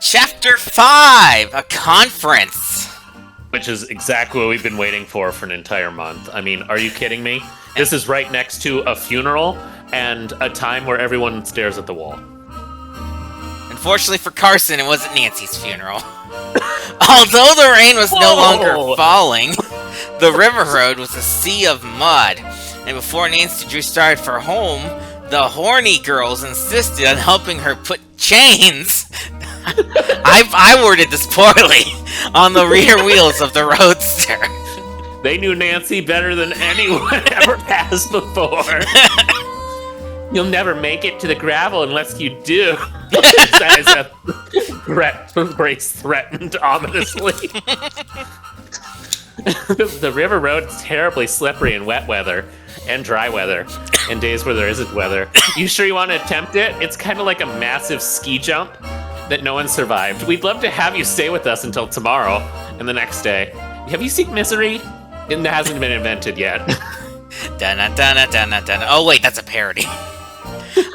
Chapter 5, a conference. Which is exactly what we've been waiting for an entire month. I mean, are you kidding me? This is right next to a funeral and a time where everyone stares at the wall. Unfortunately for Carson, it wasn't Nancy's funeral. Although the rain was no longer falling, the river road was a sea of mud. And before Nancy Drew started for home, the horny girls insisted on helping her put chains. I worded this poorly. On the rear wheels of the roadster. They knew Nancy better than anyone ever has before. You'll never make it to the gravel unless you do. That is a threat. Grace threatened ominously. The river road is terribly slippery in wet weather and dry weather and days where there isn't weather. You sure you want to attempt it? It's kind of like a massive ski jump that no one survived. We'd love to have you stay with us until tomorrow and the next day. Have you seen Misery? It hasn't been invented yet. Oh wait, that's a parody.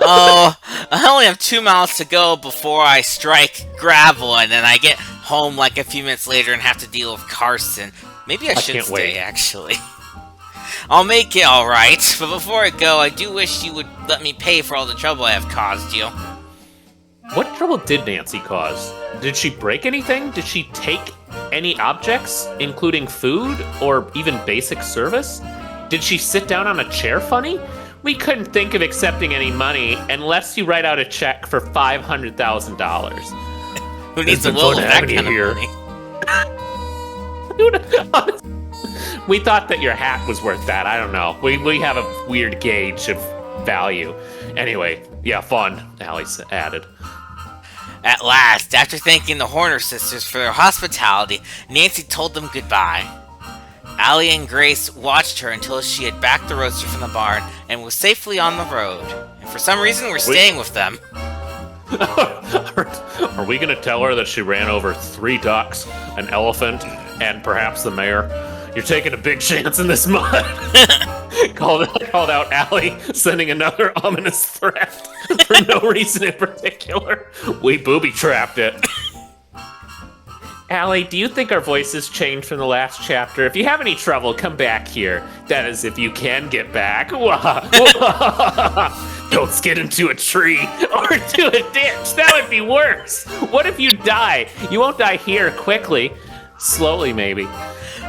Oh, I only have 2 miles to go before I strike gravel, and then I get home like a few minutes later and have to deal with Carson. Maybe I should stay, actually. I'll make it alright, but before I go, I do wish you would let me pay for all the trouble I have caused you. What trouble did Nancy cause? Did she break anything? Did she take any objects, including food or even basic service? Did she sit down on a chair funny? We couldn't think of accepting any money unless you write out a check for $500,000. Who needs a will of that kind of money? We thought that your hat was worth that. I don't know. We have a weird gauge of value. Anyway, yeah, fun, Allie added. At last, after thanking the Horner sisters for their hospitality, Nancy told them goodbye. Allie and Grace watched her until she had backed the roadster from the barn and was safely on the road. And for some reason, we're staying with them. Are we going to tell her that she ran over 3 ducks, an elephant, and perhaps the mayor? You're taking a big chance in this mud. Called out Allie, sending another ominous threat for no reason in particular. We booby-trapped it. Allie, do you think our voices changed from the last chapter? If you have any trouble, come back here. That is, if you can get back. Don't skid into a tree or into a ditch. That would be worse. What if you die? You won't die here quickly. Slowly, maybe.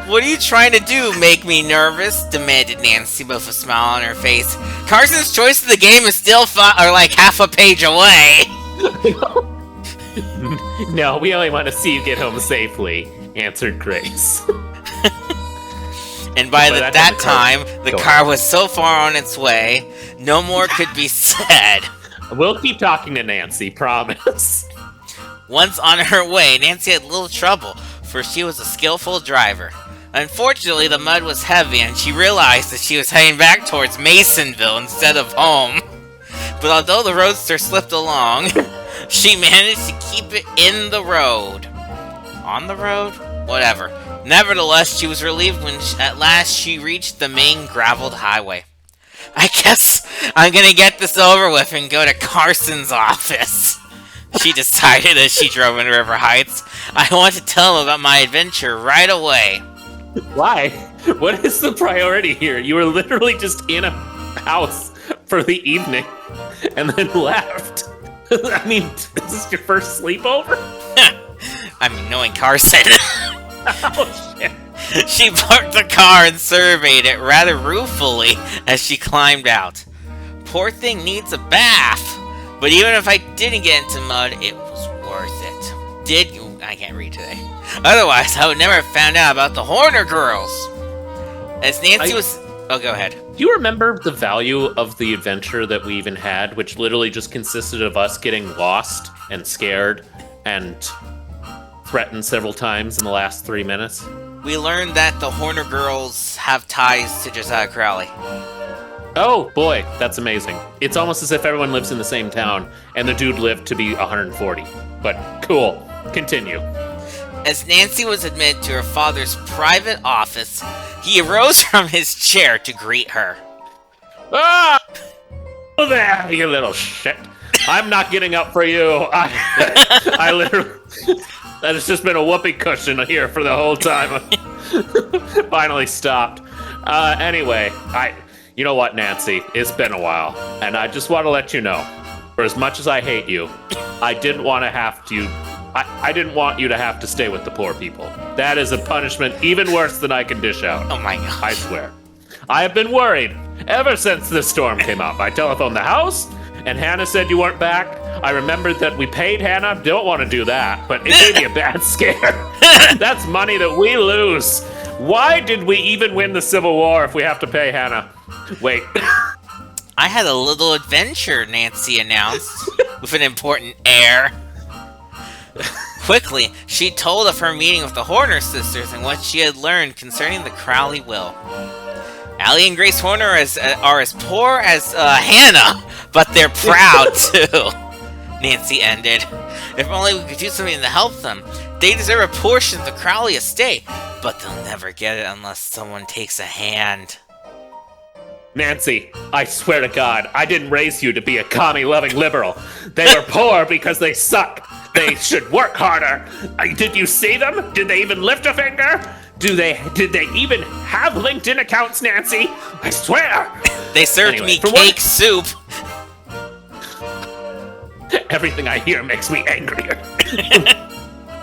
What are you trying to do, make me nervous? Demanded Nancy with a smile on her face. Carson's choice of the game is still like half a page away. No, we only want to see you get home safely, answered Grace. And by that time, the car was so far on its way, no more could be said. We'll keep talking to Nancy, promise. Once on her way, Nancy had little trouble, for she was a skillful driver. Unfortunately, the mud was heavy, and she realized that she was heading back towards Masonville instead of home. But although the roadster slipped along, she managed to keep it in the road. On the road? Whatever. Nevertheless, she was relieved when at last she reached the main graveled highway. I guess I'm gonna get this over with and go to Carson's office, she decided as she drove into River Heights. I want to tell him about my adventure right away. Why? What is the priority here? You were literally just in a house for the evening and then left. I mean, is this your first sleepover? I mean, knowing Carson. Oh, shit. She parked the car and surveyed it rather ruefully as she climbed out. Poor thing needs a bath. But even if I didn't get into mud, it was worth it. I can't read today. Otherwise, I would never have found out about the Horner girls. As Nancy was... Oh, go ahead. Do you remember the value of the adventure that we even had, which literally just consisted of us getting lost and scared and threatened several times in the last 3 minutes? We learned that the Horner girls have ties to Josiah Crowley. Oh, boy, that's amazing. It's almost as if everyone lives in the same town, and the dude lived to be 140. But cool. Continue. As Nancy was admitted to her father's private office, he arose from his chair to greet her. Ah! Oh, there, you little shit. I'm not getting up for you. I literally... That has just been a whoopee cushion here for the whole time. Finally stopped. Anyway, you know what, Nancy? It's been a while, and I just want to let you know, for as much as I hate you, I didn't want to have to. I didn't want you to have to stay with the poor people. That is a punishment even worse than I can dish out. Oh my gosh. I swear. I have been worried ever since this storm came up. I telephoned the house, and Hannah said you weren't back. I remembered that we paid Hannah. Don't want to do that, but it gave me a bad scare. That's money that we lose. Why did we even win the Civil War if we have to pay Hannah? Wait. I had a little adventure, Nancy announced, with an important air. Quickly, she told of her meeting with the Horner sisters and what she had learned concerning the Crowley will. Allie and Grace Horner are as poor as Hannah, but they're proud too. Nancy ended. If only we could do something to help them. They deserve a portion of the Crowley estate, but they'll never get it unless someone takes a hand. Nancy, I swear to God, I didn't raise you to be a commie-loving liberal. They were poor because they suck. They should work harder. Did you see them? Did they even lift a finger? Did they even have LinkedIn accounts, Nancy? I swear. They served me cake soup. Everything I hear makes me angrier.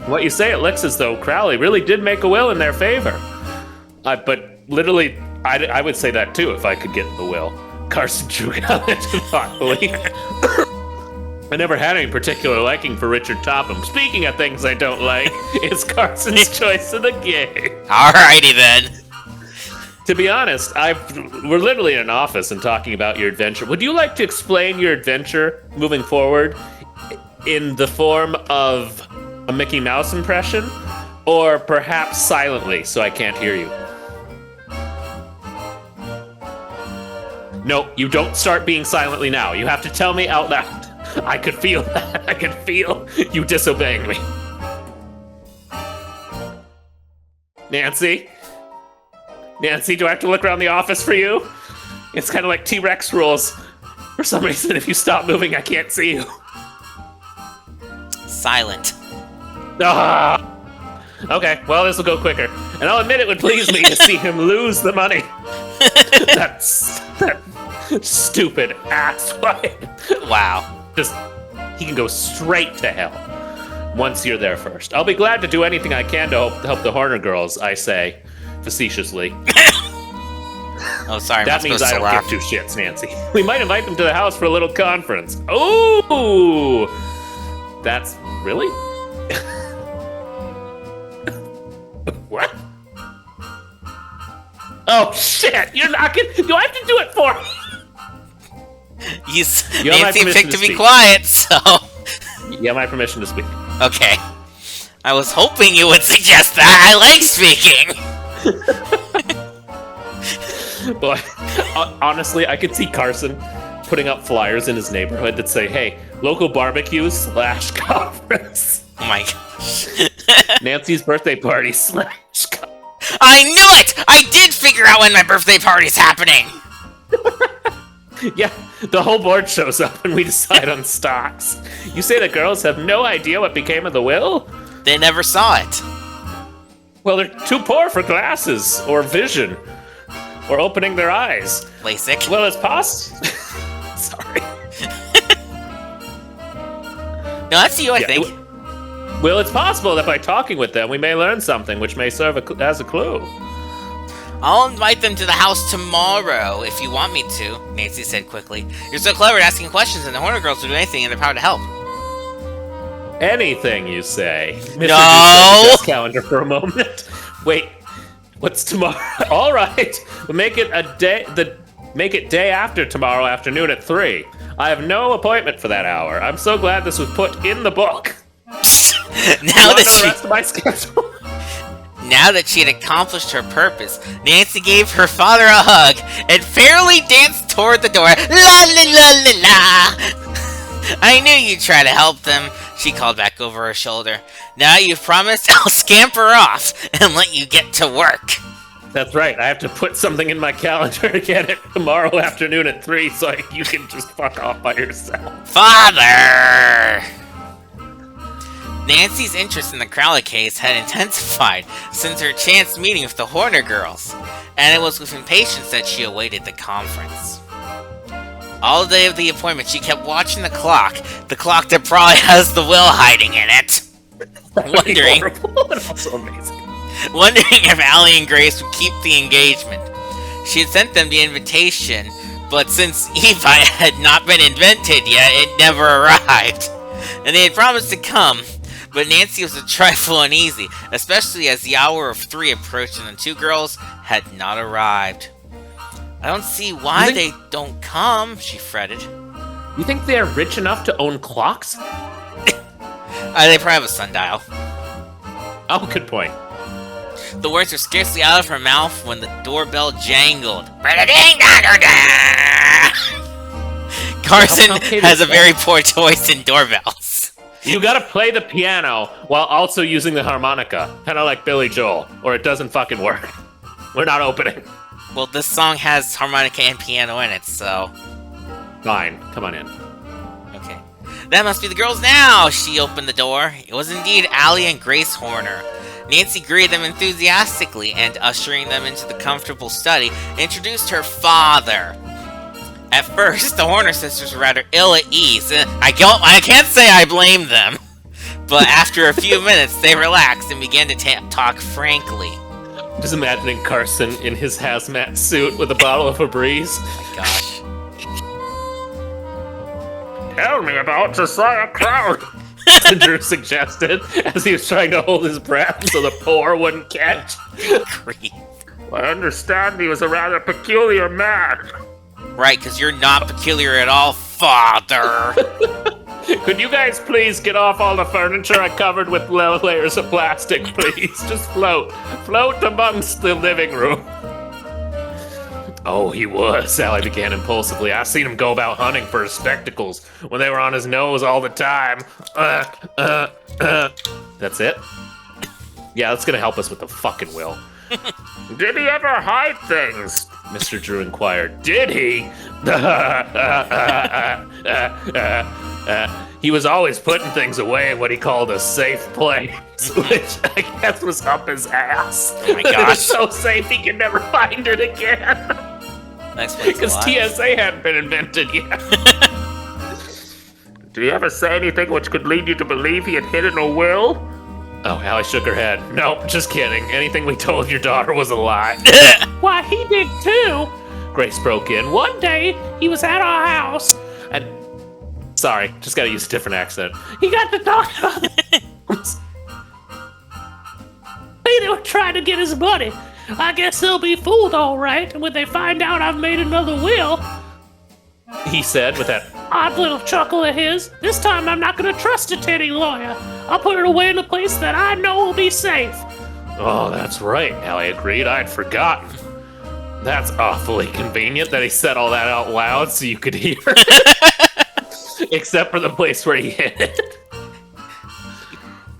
What you say, it looks as though Crowley really did make a will in their favor. But literally, I would say that too if I could get the will. Carson drew on it thoughtfully. I never had any particular liking for Richard Topham. Speaking of things I don't like, it's Carson's choice of the game. Alrighty then. To be honest, we're literally in an office and talking about your adventure. Would you like to explain your adventure moving forward in the form of a Mickey Mouse impression? Or perhaps silently, so I can't hear you? No, you don't start being silently now. You have to tell me out loud. I could feel that. I could feel you disobeying me. Nancy? Nancy, do I have to look around the office for you? It's kind of like T-Rex rules. For some reason, if you stop moving, I can't see you. Silent. Ah! Okay, well, this will go quicker. And I'll admit it would please me to see him lose the money. That stupid asswipe. Wow. He can go straight to hell once you're there first. I'll be glad to do anything I can to help the Horner girls, I say, facetiously. Oh, sorry, that means I don't give two shits, Nancy. We might invite them to the house for a little conference. Ooh! That's... really? What? Oh, shit! You're not gonna... Do I have to do it for you? Nancy picked to be quiet, so... You have my permission to speak. Okay. I was hoping you would suggest that. I like speaking! Boy, honestly, I could see Carson putting up flyers in his neighborhood that say, hey, local barbecues / conference. Oh my gosh. Nancy's birthday party / I knew it! I did figure out when my birthday party's happening! Yeah, the whole board shows up and we decide on stocks. You say the girls have no idea what became of the will? They never saw it. Well, they're too poor for glasses or vision or opening their eyes. LASIK. Well, it's possible. Sorry. No, that's you, I think. Well, it's possible that by talking with them, we may learn something which may serve as a clue. I'll invite them to the house tomorrow, if you want me to, Nancy said quickly. You're so clever at asking questions, and the Horner girls will do anything in their power to help. Anything, you say? No! Calendar for a moment. Wait, what's tomorrow? All right, we'll make it day after tomorrow afternoon at 3. I have no appointment for that hour. I'm so glad this was put in the book. Now that she had accomplished her purpose, Nancy gave her father a hug and fairly danced toward the door. La la la la la! I knew you'd try to help them, she called back over her shoulder. Now you've promised, I'll scamper off and let you get to work. That's right. I have to put something in my calendar to get it tomorrow afternoon at 3 so you can just fuck off by yourself. Father! Nancy's interest in the Crowley case had intensified since her chance meeting with the Horner girls, and it was with impatience that she awaited the conference. All day of the appointment, she kept watching the clock that probably has the will hiding in it. Wondering if Allie and Grace would keep the engagement. She had sent them the invitation, but since Evi had not been invented yet, it never arrived. And they had promised to come, but Nancy was a trifle uneasy, especially as the hour of 3 approached and the two girls had not arrived. I don't see why they don't come, she fretted. You think they are rich enough to own clocks? They probably have a sundial. Oh, good point. The words were scarcely out of her mouth when the doorbell jangled. Carson has a very poor choice in doorbells. You gotta play the piano while also using the harmonica. Kinda like Billy Joel, or it doesn't fucking work. We're not opening. Well, this song has harmonica and piano in it, so... Fine, come on in. Okay. That must be the girls now! She opened the door. It was indeed Allie and Grace Horner. Nancy greeted them enthusiastically, and ushering them into the comfortable study, introduced her father. At first, the Horner sisters were rather ill at ease. I can't say I blame them. But after a few minutes, they relaxed and began to talk frankly. Just imagining Carson in his hazmat suit with a bottle of Febreze. Oh my gosh. Tell me about Josiah Crowley, Drew suggested, as he was trying to hold his breath so the pour wouldn't catch. Grief. I understand he was a rather peculiar man. Right, because you're not peculiar at all, Father. Could you guys please get off all the furniture I covered with layers of plastic, please? Just float. Float amongst the living room. Oh, he was, Sally began impulsively. I've seen him go about hunting for his spectacles when they were on his nose all the time. That's it? Yeah, that's gonna help us with the fucking will. Did he ever hide things? Mr. Drew inquired. Did he? He was always putting things away in what he called a safe place, which I guess was up his ass. Oh my gosh. It was so safe he could never find it again. Because TSA hadn't been invented yet. Did he ever say anything which could lead you to believe he had hidden a will? Oh, Allie shook her head. Nope, just kidding. Anything we told your daughter was a lie. Why, he did too. Grace broke in. One day, he was at our house, and... Sorry, just gotta use a different accent. He got to talk about it. They were trying to get his money. I guess they'll be fooled all right when they find out I've made another will. He said with that odd little chuckle of his. This time I'm not gonna trust it to any lawyer. I'll put it away in a place that I know will be safe. Oh, that's right, Allie agreed. I'd forgotten. That's awfully convenient that he said all that out loud so you could hear. Except for the place where he hid it.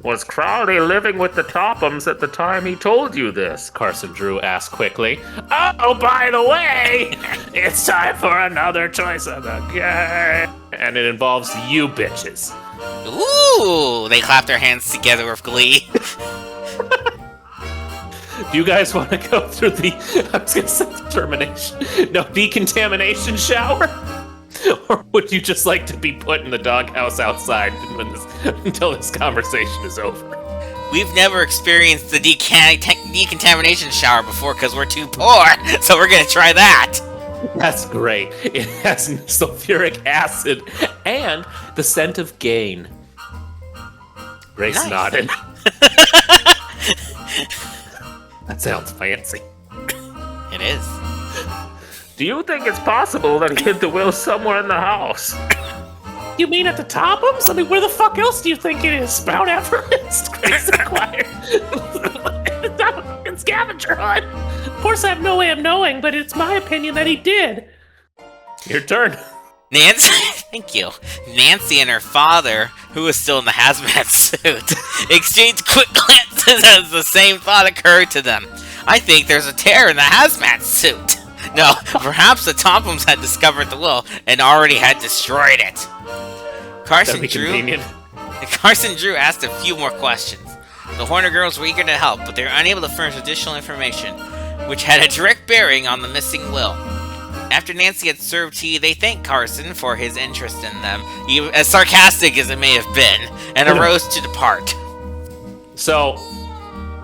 Was Crowley living with the Tophams at the time he told you this? Carson Drew asked quickly. Oh, by the way, it's time for another choice of the game. And it involves you bitches. Ooh, they clap their hands together with glee. Do you guys want to go through I was going to say termination, no, decontamination shower? Or would you just like to be put in the doghouse outside until this conversation is over? We've never experienced the decontamination shower before because we're too poor, so we're gonna try that. That's great. It has sulfuric acid and the scent of gain. Grace nodded. That sounds fancy. It is. Do you think it's possible that he hid the will somewhere in the house? You mean at the Tophams? I mean, where the fuck else do you think it is? Mount Everest? Grace inquired. It's not a fucking scavenger hunt. Of course, I have no way of knowing, but it's my opinion that he did. Your turn. Nancy, thank you. Nancy and her father, who was still in the hazmat suit, exchanged quick glances as the same thought occurred to them. I think there's a tear in the hazmat suit. No, perhaps the Tompkins had discovered the will and already had destroyed it. That'd be convenient. Carson Drew asked a few more questions. The Horner girls were eager to help, but they were unable to furnish additional information, which had a direct bearing on the missing will. After Nancy had served tea, they thanked Carson for his interest in them, even as sarcastic as it may have been, and arose to depart. So,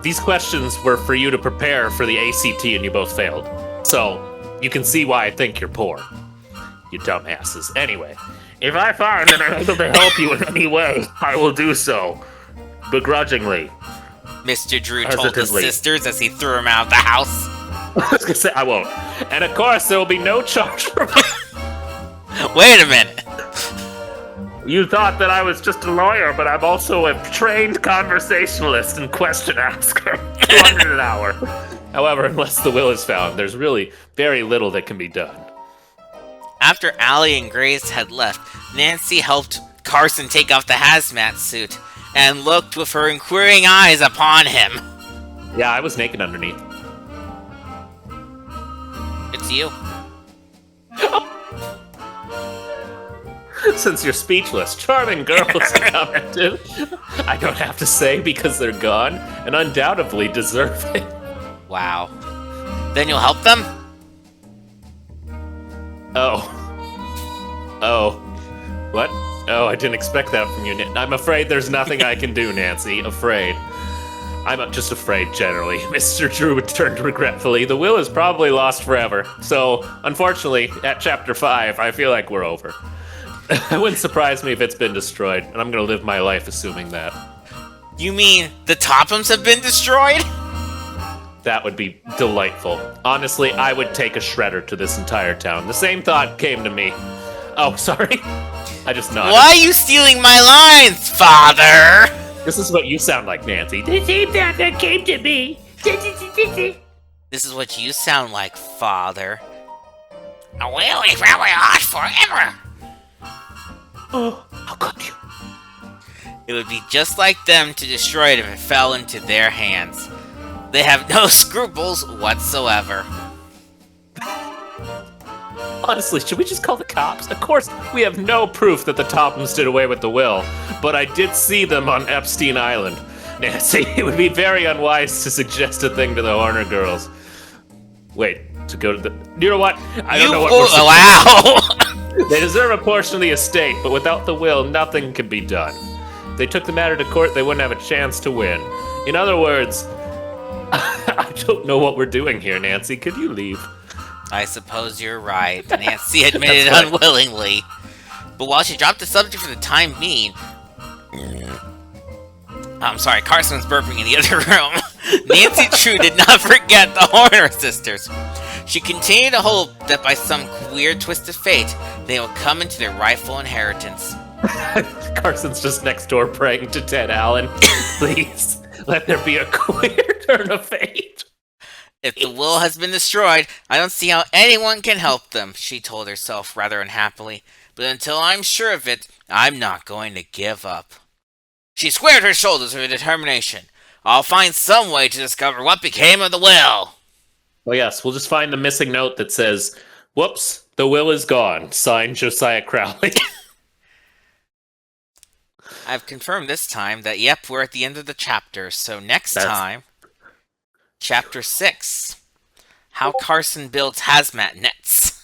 these questions were for you to prepare for the ACT, and you both failed. So, you can see why I think you're poor. You dumbasses. Anyway, if I find that I'm able to help you in any way, I will do so. Begrudgingly. Mr. Drew told his sisters as he threw them out of the house. I was gonna say, I won't. And of course, there will be no charge for me. Wait a minute. You thought that I was just a lawyer, but I'm also a trained conversationalist and question asker. 200 an hour. However, unless the will is found, there's really very little that can be done. After Allie and Grace had left, Nancy helped Carson take off the hazmat suit and looked with her inquiring eyes upon him. Yeah, I was naked underneath. It's you. Since you're speechless, charming girls commented. I don't have to say because they're gone and undoubtedly deserve it. Wow. Then you'll help them? Oh. What? Oh, I didn't expect that from you. I'm afraid there's nothing I can do, Nancy. Afraid. I'm just afraid, generally. Mr. Drew returned regretfully. The will is probably lost forever. So, unfortunately, at Chapter 5, I feel like we're over. It wouldn't surprise me if it's been destroyed, and I'm gonna live my life assuming that. You mean the Tophams have been destroyed? That would be delightful. Honestly, I would take a shredder to this entire town. The same thought came to me. Oh, sorry. I just nodded. Why are you stealing my lines, Father? This is what you sound like, Nancy. The same thought that came to me. This is what you sound like, Father. A will is probably lost forever. Oh, how could you? It would be just like them to destroy it if it fell into their hands. They have no scruples whatsoever. Honestly, should we just call the cops? Of course, we have no proof that the Tophams did away with the will, but I did see them on Epstein Island. Nancy, it would be very unwise to suggest a thing to the Horner girls. Wait, to go to the... You know what? I don't know what we're Wow! They deserve a portion of the estate, but without the will, nothing can be done. If they took the matter to court, they wouldn't have a chance to win. In other words, I don't know what we're doing here, Nancy. Could you leave? I suppose you're right. Nancy admitted unwillingly. But while she dropped the subject for the time being... I'm sorry, Carson was burping in the other room. Nancy Drew did not forget the Horner sisters. She continued to hope that by some weird twist of fate, they will come into their rightful inheritance. Carson's just next door praying to Ted Allen. Please, let there be a queer turn of fate. If the will has been destroyed, I don't see how anyone can help them, she told herself rather unhappily. But until I'm sure of it, I'm not going to give up. She squared her shoulders with determination. I'll find some way to discover what became of the will. Oh yes, we'll just find the missing note that says, whoops, the will is gone. Signed, Josiah Crowley. I've confirmed this time that, yep, we're at the end of the chapter. So next time, Chapter 6. How Carson builds hazmat nets.